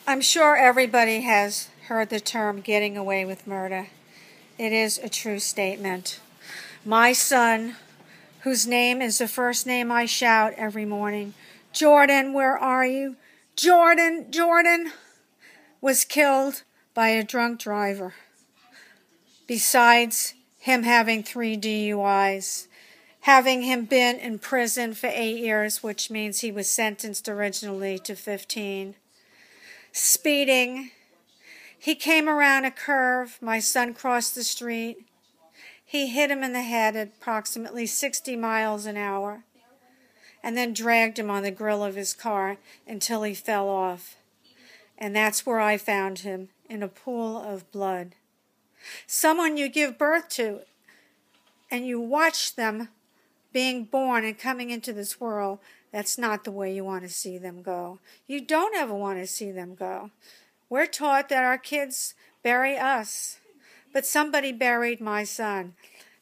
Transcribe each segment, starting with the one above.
I'm sure everybody has heard the term getting away with murder. It is a true statement. My son, whose name is the first name I shout every morning, Jordan, where are you? Jordan, Jordan, was killed by a drunk driver. Besides him having 3 DUIs, having him been in prison for 8 years, which means he was sentenced originally to 15. Speeding. He came around a curve. My son crossed the street. He hit him in the head at approximately 60 miles an hour and then dragged him on the grill of his car until he fell off. And that's where I found him, in a pool of blood. Someone you give birth to and you watch them being born and coming into this world, that's not the way you want to see them go. You don't ever want to see them go. We're taught that our kids bury us. But somebody buried my son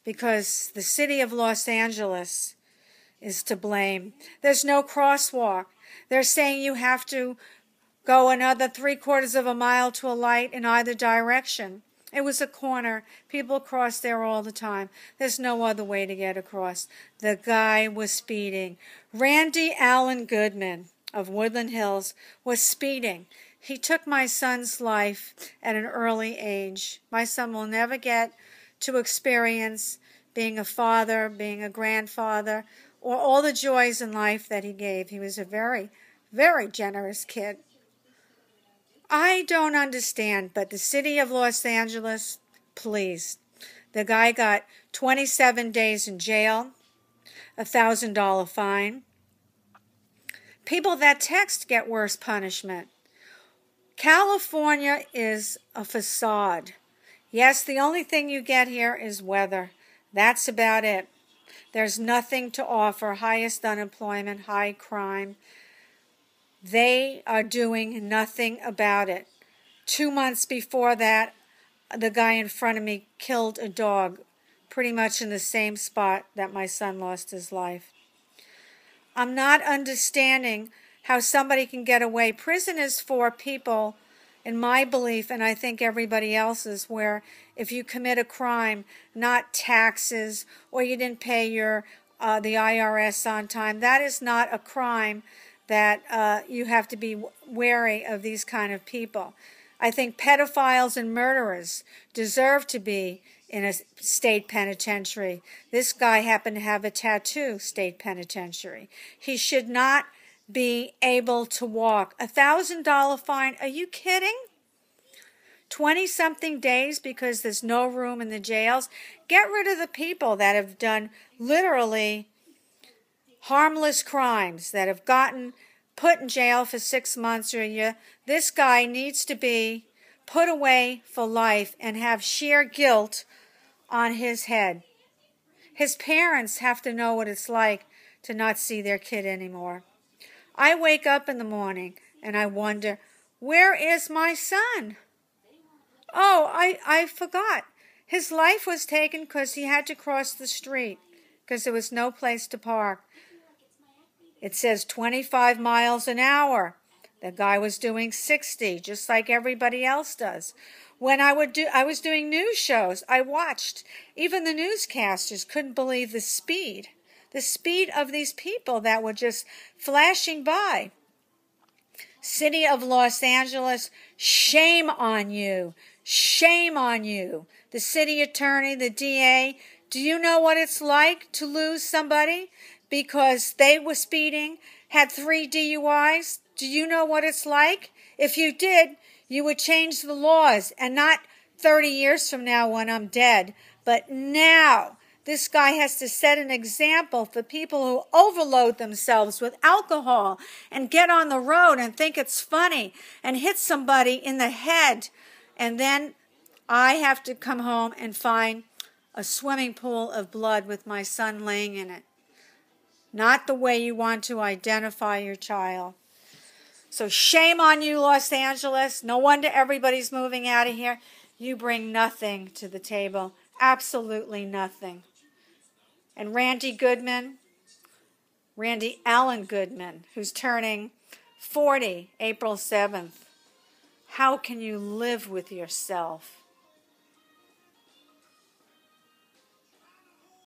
because the city of Los Angeles is to blame. There's no crosswalk. They're saying you have to go another 3/4 of a mile to a light in either direction. It was a corner. People cross there all the time. There's no other way to get across. The guy was speeding. Randy Allen Goodman of Woodland Hills was speeding. He took my son's life at an early age. My son will never get to experience being a father, being a grandfather, or all the joys in life that he gave. He was a very, very generous kid. I don't understand, but the city of Los Angeles, please. The guy got 27 days in jail, a $1,000 fine. People that text get worse punishment. California is a facade. Yes, the only thing you get here is weather. That's about it. There's nothing to offer. Highest unemployment, high crime. They are doing nothing about it. 2 months before that, the guy in front of me killed a dog, pretty much in the same spot that my son lost his life. I'm not understanding how somebody can get away. Prison is for people, in my belief, and I think everybody else's, where if you commit a crime, not taxes, or you didn't pay the IRS on time, that is not a crime that you have to be wary of these kind of people. I think pedophiles and murderers deserve to be in a state penitentiary. This guy happened to have a tattoo, state penitentiary. He should not be able to walk. $1,000 fine. Are you kidding? 20-something days because there's no room in the jails. Get rid of the people that have done literally harmless crimes, that have gotten put in jail for 6 months or a year. This guy needs to be put away for life and have sheer guilt on his head. His parents have to know what it's like to not see their kid anymore. I wake up in the morning and I wonder, where is my son? Oh, I forgot. His life was taken because he had to cross the street because there was no place to park. It says 25 miles an hour. The guy was doing 60, just like everybody else does. When I was doing news shows, I watched. Even the newscasters couldn't believe the speed of these people that were just flashing by. City of Los Angeles, shame on you. Shame on you. The city attorney, the DA, do you know what it's like to lose somebody because they were speeding, had 3 DUIs? Do you know what it's like? If you did, you would change the laws, and not 30 years from now when I'm dead, but now. This guy has to set an example for people who overload themselves with alcohol and get on the road and think it's funny and hit somebody in the head. And then I have to come home and find a swimming pool of blood with my son laying in it. Not the way you want to identify your child. So shame on you, Los Angeles. No wonder everybody's moving out of here. You bring nothing to the table. Absolutely nothing. And Randy Allen Goodman, who's turning 40 April 7th. How can you live with yourself?